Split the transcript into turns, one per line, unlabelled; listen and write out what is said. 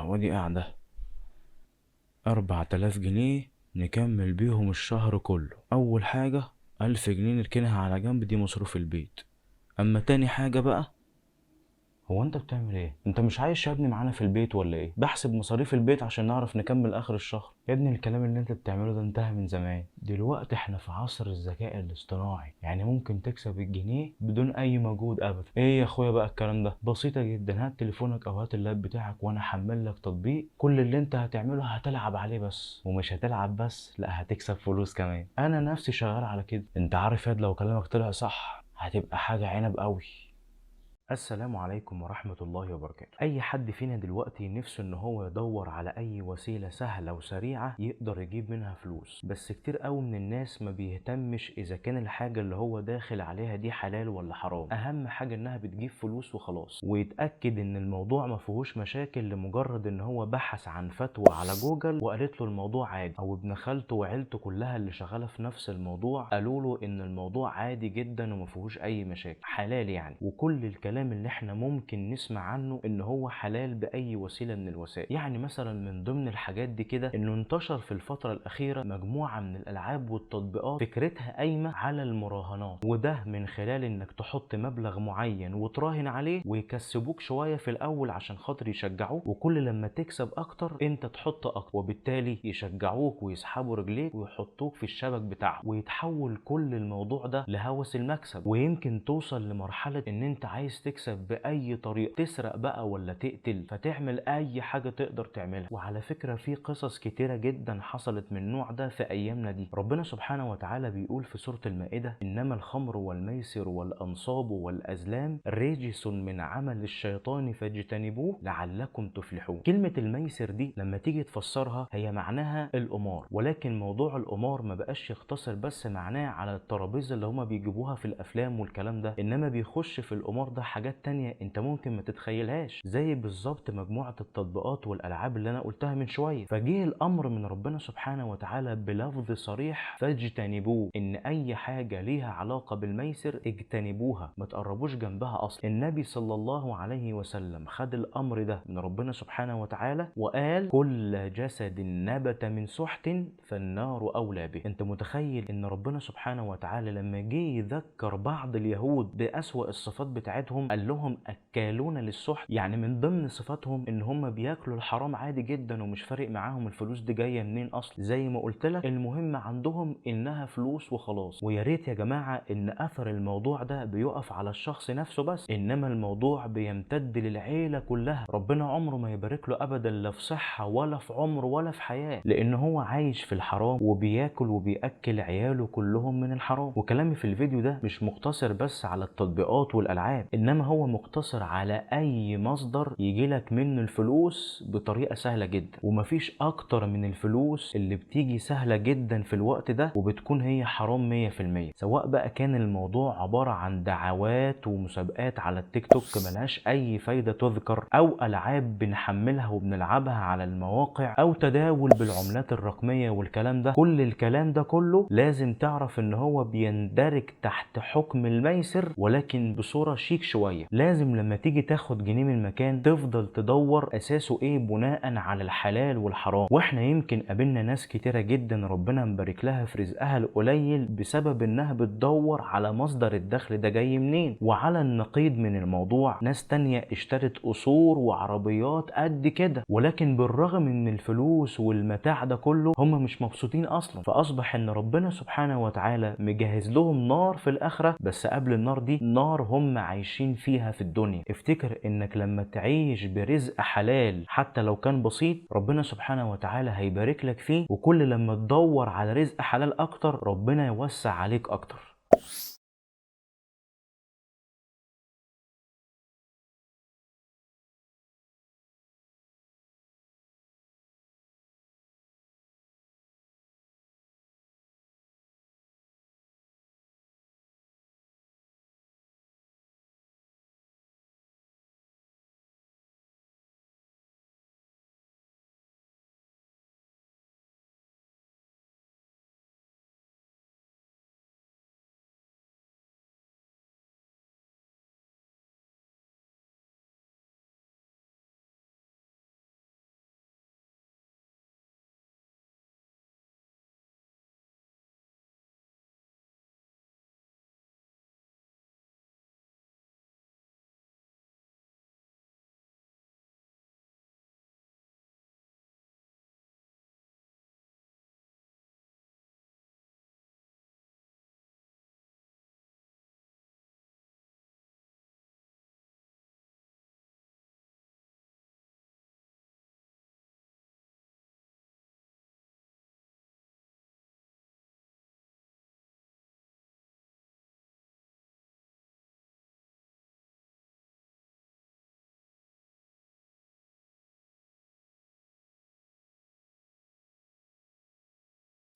ودي قاعدة 4000 جنيه نكمل بيهم الشهر كله. أول حاجة 1000 جنيه نركنها على جنب، دي مصروف البيت. أما تاني حاجة بقى، هو انت بتعمل ايه؟ انت مش عايش يا ابني معانا في البيت ولا ايه؟ بحسب مصاريف البيت عشان نعرف نكمل اخر الشهر. يا ابني الكلام اللي انت بتعمله ده انتهى من زمان. دلوقتي احنا في عصر الذكاء الاصطناعي، يعني ممكن تكسب الجنيه بدون اي مجهود ابدا. ايه يا اخويا بقى الكلام ده؟ بسيطة جدا، هات تليفونك او هات اللاب بتاعك وانا احمل لك تطبيق. كل اللي انت هتعمله هتلعب عليه بس، ومش هتلعب بس، لا هتكسب فلوس كمان. انا نفسي شغال على كده. انت عارف ياد، لو كلامك طلع صح هتبقى حاجة عنب قوي. السلام عليكم ورحمة الله وبركاته. أي حد فينا دلوقتي نفسه إن هو يدور على أي وسيلة سهلة وسريعة يقدر يجيب منها فلوس، بس كتير قوي من الناس ما بيهتمش إذا كان الحاجة اللي هو داخل عليها دي حلال ولا حرام. أهم حاجة إنها بتجيب فلوس وخلاص، ويتأكد إن الموضوع ما فيهوش مشاكل لمجرد إن هو بحث عن فتوى على جوجل وقالت له الموضوع عادي، أو ابن خالته وعيلته كلها اللي شغالة في نفس الموضوع قالوا له إن الموضوع عادي جدا وما فيهوش أي مشاكل، حلال يعني. وكل الكلام اللي احنا ممكن نسمع عنه ان هو حلال باي وسيله من الوسائل. يعني مثلا من ضمن الحاجات دي كده انه انتشر في الفتره الاخيره مجموعه من الالعاب والتطبيقات فكرتها قايمه على المراهنات، وده من خلال انك تحط مبلغ معين وتراهن عليه ويكسبوك شويه في الاول عشان خاطر يشجعوك، وكل لما تكسب اكتر انت تحط اكتر، وبالتالي يشجعوك ويسحبوا رجليك ويحطوك في الشبك بتاعهم، ويتحول كل الموضوع ده لهوس المكسب. ويمكن توصل لمرحله ان انت عايز تكسب بأي طريقة، تسرق بقى ولا تقتل، فتعمل أي حاجة تقدر تعملها. وعلى فكرة في قصص كتيرة جدا حصلت من النوع ده في أيامنا دي. ربنا سبحانه وتعالى بيقول في سورة المائدة: إنما الخمر والميسر والأنصاب والأزلام رجس من عمل الشيطان فاجتنبوه لعلكم تفلحون. كلمة الميسر دي لما تيجي تفسرها هي معناها القمار، ولكن موضوع القمار ما بقاش يقتصر بس معناه على الترابيزة اللي هما بيجيبوها في الأفلام والكلام ده، إنما بيخش في القمار ده حاجات تانية انت ممكن ما تتخيلهاش، زي بالظبط مجموعة التطبيقات والالعاب اللي انا قلتها من شوية. فجه الامر من ربنا سبحانه وتعالى بلفظ صريح: فاجتنبوه، ان اي حاجة ليها علاقة بالميسر اجتنبوها، ما تقربوش جنبها اصلا. النبي صلى الله عليه وسلم خد الامر ده من ربنا سبحانه وتعالى وقال: كل جسد نبت من سحت فالنار اولى به. انت متخيل ان ربنا سبحانه وتعالى لما جه يذكر بعض اليهود بأسوأ الصفات بتاعتهم قال لهم اكالون للسحت، يعني من ضمن صفاتهم ان هم بياكلوا الحرام عادي جدا ومش فارق معاهم الفلوس دي جايه منين اصلا. زي ما قلت لك، المهم عندهم انها فلوس وخلاص. ويا ريت يا جماعه ان اثر الموضوع ده بيقف على الشخص نفسه بس، انما الموضوع بيمتد للعيله كلها. ربنا عمره ما يبارك له ابدا، لا في صحه ولا في عمر ولا في حياه، لان هو عايش في الحرام وبياكل وبياكل عياله كلهم من الحرام. وكلامي في الفيديو ده مش مقتصر بس على التطبيقات والالعاب، انما هو مقتصر على اي مصدر يجيلك منه الفلوس بطريقة سهلة جدا. ومفيش اكتر من الفلوس اللي بتيجي سهلة جدا في الوقت ده وبتكون هي حرام 100%، سواء بقى كان الموضوع عبارة عن دعوات ومسابقات على التيك توك ملهاش اي فايدة تذكر، او العاب بنحملها وبنلعبها على المواقع، او تداول بالعملات الرقمية والكلام ده. كل الكلام ده كله لازم تعرف ان هو بيندرج تحت حكم الميسر، ولكن بصورة شيك شوية. لازم لما تيجي تاخد جنيه من مكان تفضل تدور اساسه ايه بناء على الحلال والحرام. واحنا يمكن قابلنا ناس كتيرة جدا ربنا مبارك لها في رزقها القليل بسبب انها بتدور على مصدر الدخل ده جاي منين. وعلى النقيض من الموضوع ناس تانية اشترت قصور وعربيات قد كده، ولكن بالرغم من الفلوس والمتاع ده كله هم مش مبسوطين اصلا. فاصبح ان ربنا سبحانه وتعالى مجهز لهم نار في الاخرة، بس قبل النار دي نار هم عايشين فيها في الدنيا. افتكر انك لما تعيش برزق حلال حتى لو كان بسيط ربنا سبحانه وتعالى هيبارك لك فيه، وكل لما تدور على رزق حلال اكتر ربنا يوسع عليك اكتر.